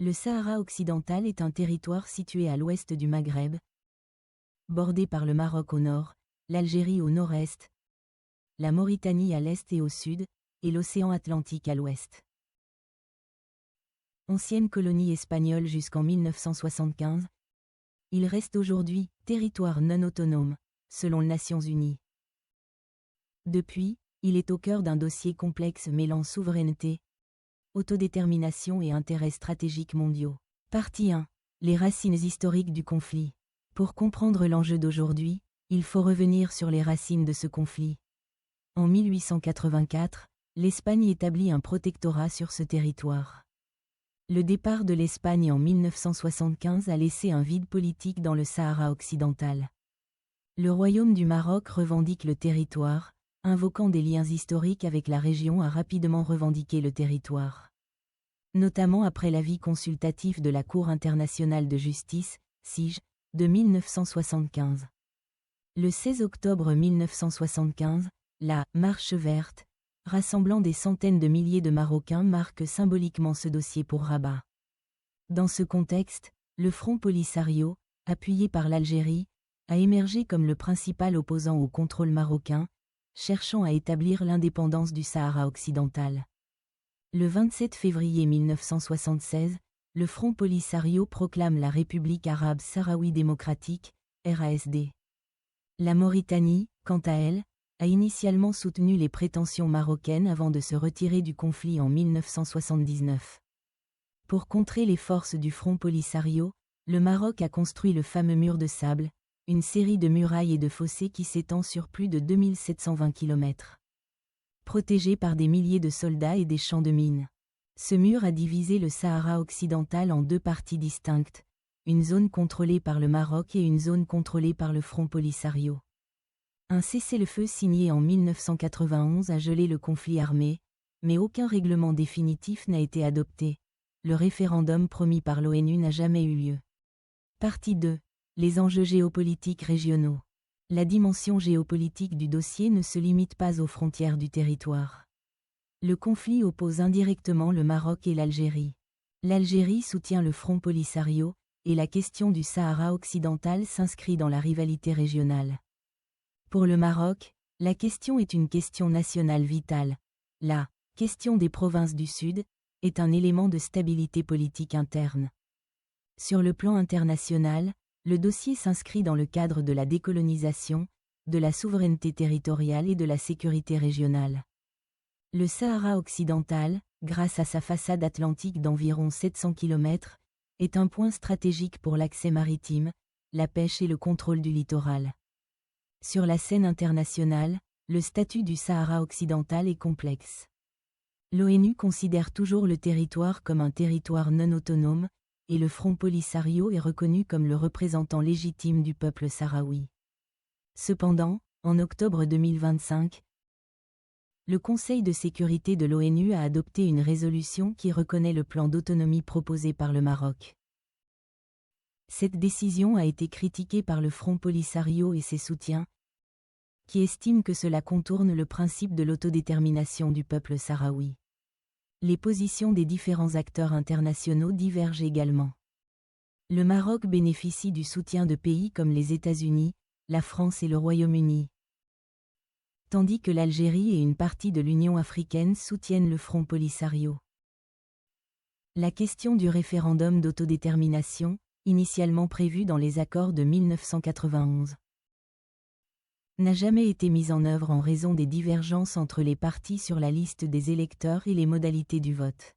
Le Sahara occidental est un territoire situé à l'ouest du Maghreb, bordé par le Maroc au nord, l'Algérie au nord-est, la Mauritanie à l'est et au sud, et l'océan Atlantique à l'ouest. Ancienne colonie espagnole jusqu'en 1975, il reste aujourd'hui territoire non autonome, selon les Nations Unies. Depuis, il est au cœur d'un dossier complexe mêlant souveraineté, autodétermination et intérêts stratégiques mondiaux. Partie 1. Les racines historiques du conflit. Pour comprendre l'enjeu d'aujourd'hui, il faut revenir sur les racines de ce conflit. En 1884, l'Espagne établit un protectorat sur ce territoire. Le départ de l'Espagne en 1975 a laissé un vide politique dans le Sahara occidental. Le Royaume du Maroc revendique le territoire, invoquant des liens historiques avec la région a rapidement revendiqué le territoire. Notamment après l'avis consultatif de la Cour internationale de justice, CIJ, de 1975. Le 16 octobre 1975, la « Marche verte », rassemblant des centaines de milliers de Marocains marque symboliquement ce dossier pour Rabat. Dans ce contexte, le Front Polisario, appuyé par l'Algérie, a émergé comme le principal opposant au contrôle marocain, cherchant à établir l'indépendance du Sahara occidental. Le 27 février 1976, le Front Polisario proclame la République arabe sahraoui démocratique, RASD. La Mauritanie, quant à elle, a initialement soutenu les prétentions marocaines avant de se retirer du conflit en 1979. Pour contrer les forces du Front Polisario, le Maroc a construit le fameux mur de sable, une série de murailles et de fossés qui s'étend sur plus de 2720 km. Protégé par des milliers de soldats et des champs de mines. Ce mur a divisé le Sahara occidental en deux parties distinctes, une zone contrôlée par le Maroc et une zone contrôlée par le Front Polisario. Un cessez-le-feu signé en 1991 a gelé le conflit armé, mais aucun règlement définitif n'a été adopté. Le référendum promis par l'ONU n'a jamais eu lieu. Partie 2. Les enjeux géopolitiques régionaux. La dimension géopolitique du dossier ne se limite pas aux frontières du territoire. Le conflit oppose indirectement le Maroc et l'Algérie. L'Algérie soutient le Front Polisario, et la question du Sahara occidental s'inscrit dans la rivalité régionale. Pour le Maroc, la question est une question nationale vitale. La question des provinces du Sud est un élément de stabilité politique interne. Sur le plan international, le dossier s'inscrit dans le cadre de la décolonisation, de la souveraineté territoriale et de la sécurité régionale. Le Sahara occidental, grâce à sa façade atlantique d'environ 700 km, est un point stratégique pour l'accès maritime, la pêche et le contrôle du littoral. Sur la scène internationale, le statut du Sahara occidental est complexe. L'ONU considère toujours le territoire comme un territoire non autonome, et le Front Polisario est reconnu comme le représentant légitime du peuple sahraoui. Cependant, en octobre 2025, le Conseil de sécurité de l'ONU a adopté une résolution qui reconnaît le plan d'autonomie proposé par le Maroc. Cette décision a été critiquée par le Front Polisario et ses soutiens, qui estiment que cela contourne le principe de l'autodétermination du peuple sahraoui. Les positions des différents acteurs internationaux divergent également. Le Maroc bénéficie du soutien de pays comme les États-Unis, la France et le Royaume-Uni, tandis que l'Algérie et une partie de l'Union africaine soutiennent le Front Polisario. La question du référendum d'autodétermination, initialement prévu dans les accords de 1991, n'a jamais été mise en œuvre en raison des divergences entre les partis sur la liste des électeurs et les modalités du vote.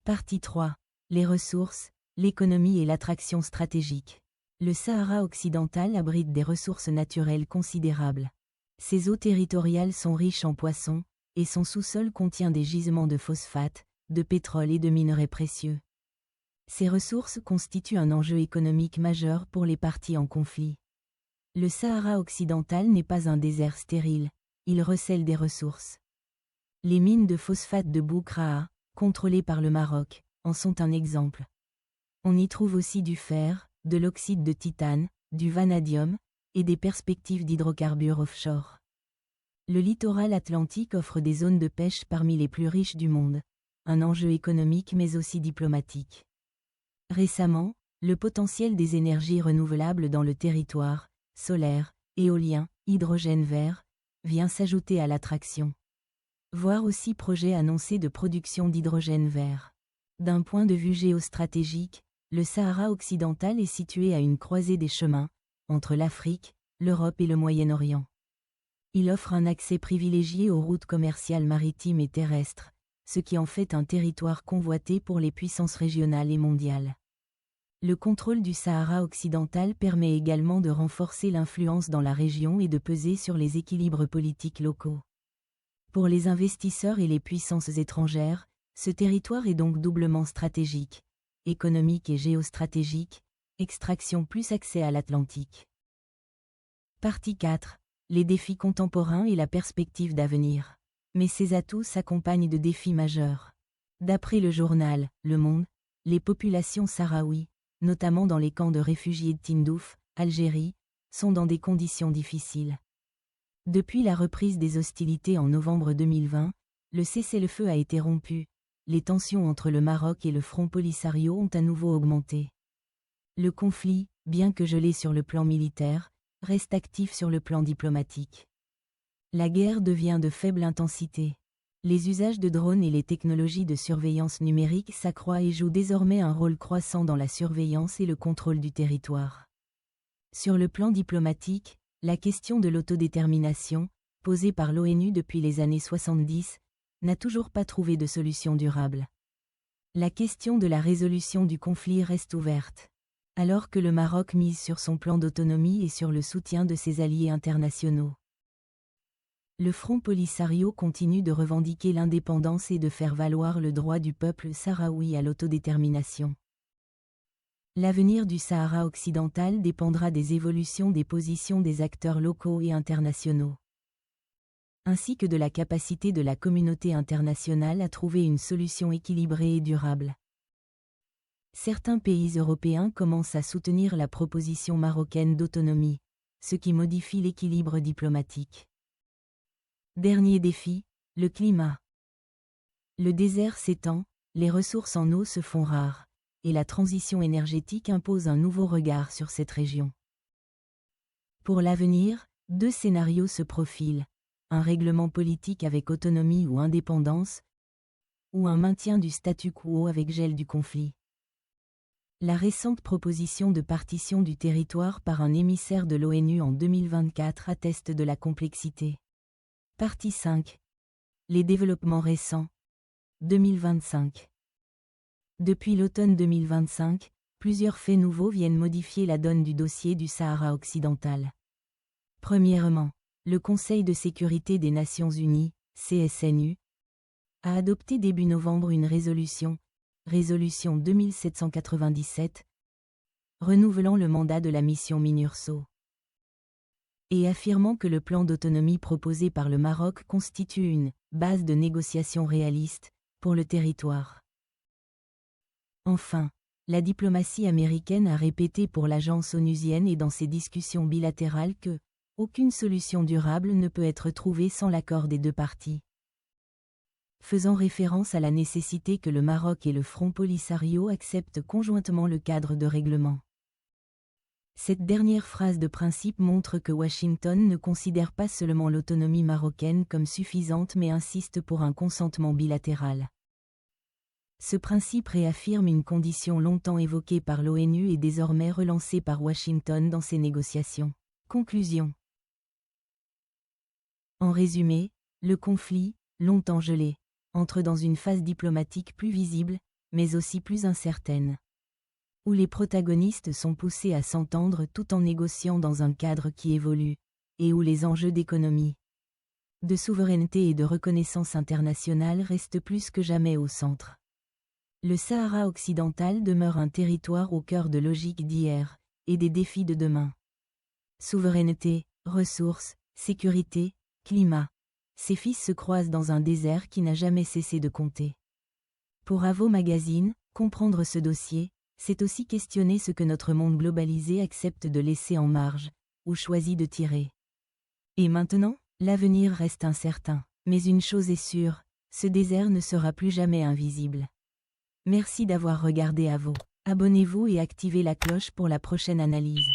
Partie 3. Les ressources, l'économie et l'attraction stratégique. Le Sahara occidental abrite des ressources naturelles considérables. Ses eaux territoriales sont riches en poissons, et son sous-sol contient des gisements de phosphate, de pétrole et de minerais précieux. Ces ressources constituent un enjeu économique majeur pour les parties en conflit. Le Sahara occidental n'est pas un désert stérile, il recèle des ressources. Les mines de phosphate de Boukraa, contrôlées par le Maroc, en sont un exemple. On y trouve aussi du fer, de l'oxyde de titane, du vanadium, et des perspectives d'hydrocarbures offshore. Le littoral atlantique offre des zones de pêche parmi les plus riches du monde. un enjeu économique mais aussi diplomatique. Récemment, le potentiel des énergies renouvelables dans le territoire, solaire, éolien, hydrogène vert, vient s'ajouter à l'attraction. Voir aussi projet annoncé de production d'hydrogène vert. D'un point de vue géostratégique, le Sahara occidental est situé à une croisée des chemins, entre l'Afrique, l'Europe et le Moyen-Orient. Il offre un accès privilégié aux routes commerciales maritimes et terrestres, ce qui en fait un territoire convoité pour les puissances régionales et mondiales. Le contrôle du Sahara occidental permet également de renforcer l'influence dans la région et de peser sur les équilibres politiques locaux. Pour les investisseurs et les puissances étrangères, ce territoire est donc doublement stratégique, économique et géostratégique, extraction plus accès à l'Atlantique. Partie 4. Les défis contemporains et la perspective d'avenir. Mais ces atouts s'accompagnent de défis majeurs. D'après le journal Le Monde, les populations sahraouies, notamment dans les camps de réfugiés de Tindouf, Algérie, sont dans des conditions difficiles. Depuis la reprise des hostilités en novembre 2020, le cessez-le-feu a été rompu, les tensions entre le Maroc et le Front Polisario ont à nouveau augmenté. Le conflit, bien que gelé sur le plan militaire, reste actif sur le plan diplomatique. La guerre devient de faible intensité. Les usages de drones et les technologies de surveillance numérique s'accroissent et jouent désormais un rôle croissant dans la surveillance et le contrôle du territoire. Sur le plan diplomatique, la question de l'autodétermination, posée par l'ONU depuis les années 70, n'a toujours pas trouvé de solution durable. La question de la résolution du conflit reste ouverte. Alors que le Maroc mise sur son plan d'autonomie et sur le soutien de ses alliés internationaux. Le Front Polisario continue de revendiquer l'indépendance et de faire valoir le droit du peuple sahraoui à l'autodétermination. L'avenir du Sahara occidental dépendra des évolutions des positions des acteurs locaux et internationaux, ainsi que de la capacité de la communauté internationale à trouver une solution équilibrée et durable. Certains pays européens commencent à soutenir la proposition marocaine d'autonomie, ce qui modifie l'équilibre diplomatique. Dernier défi, le climat. Le désert s'étend, les ressources en eau se font rares, et la transition énergétique impose un nouveau regard sur cette région. Pour l'avenir, deux scénarios se profilent, un règlement politique avec autonomie ou indépendance, ou un maintien du statu quo avec gel du conflit. La récente proposition de partition du territoire par un émissaire de l'ONU en 2024 atteste de la complexité. Partie 5. Les développements récents. 2025. Depuis l'automne 2025, plusieurs faits nouveaux viennent modifier la donne du dossier du Sahara occidental. Premièrement, le Conseil de sécurité des Nations Unies, CSNU, a adopté début novembre une résolution 2797, renouvelant le mandat de la mission MINURSO, et affirmant que le plan d'autonomie proposé par le Maroc constitue une base de négociation réaliste pour le territoire. Enfin, la diplomatie américaine a répété pour l'agence onusienne et dans ses discussions bilatérales que aucune solution durable ne peut être trouvée sans l'accord des deux parties, faisant référence à la nécessité que le Maroc et le Front Polisario acceptent conjointement le cadre de règlement. Cette dernière phrase de principe montre que Washington ne considère pas seulement l'autonomie marocaine comme suffisante mais insiste pour un consentement bilatéral. Ce principe réaffirme une condition longtemps évoquée par l'ONU et désormais relancée par Washington dans ses négociations. Conclusion. En résumé, le conflit, longtemps gelé, entre dans une phase diplomatique plus visible, mais aussi plus incertaine, où les protagonistes sont poussés à s'entendre tout en négociant dans un cadre qui évolue, et où les enjeux d'économie, de souveraineté et de reconnaissance internationale restent plus que jamais au centre. Le Sahara occidental demeure un territoire au cœur de logiques d'hier, et des défis de demain. Souveraineté, ressources, sécurité, climat. Ces fils se croisent dans un désert qui n'a jamais cessé de compter. Pour Avo Magazine, comprendre ce dossier, c'est aussi questionner ce que notre monde globalisé accepte de laisser en marge, ou choisit de tirer. Et maintenant, l'avenir reste incertain. Mais une chose est sûre, Ce désert ne sera plus jamais invisible. Merci d'avoir regardé à vous. Abonnez-vous et activez la cloche pour la prochaine analyse.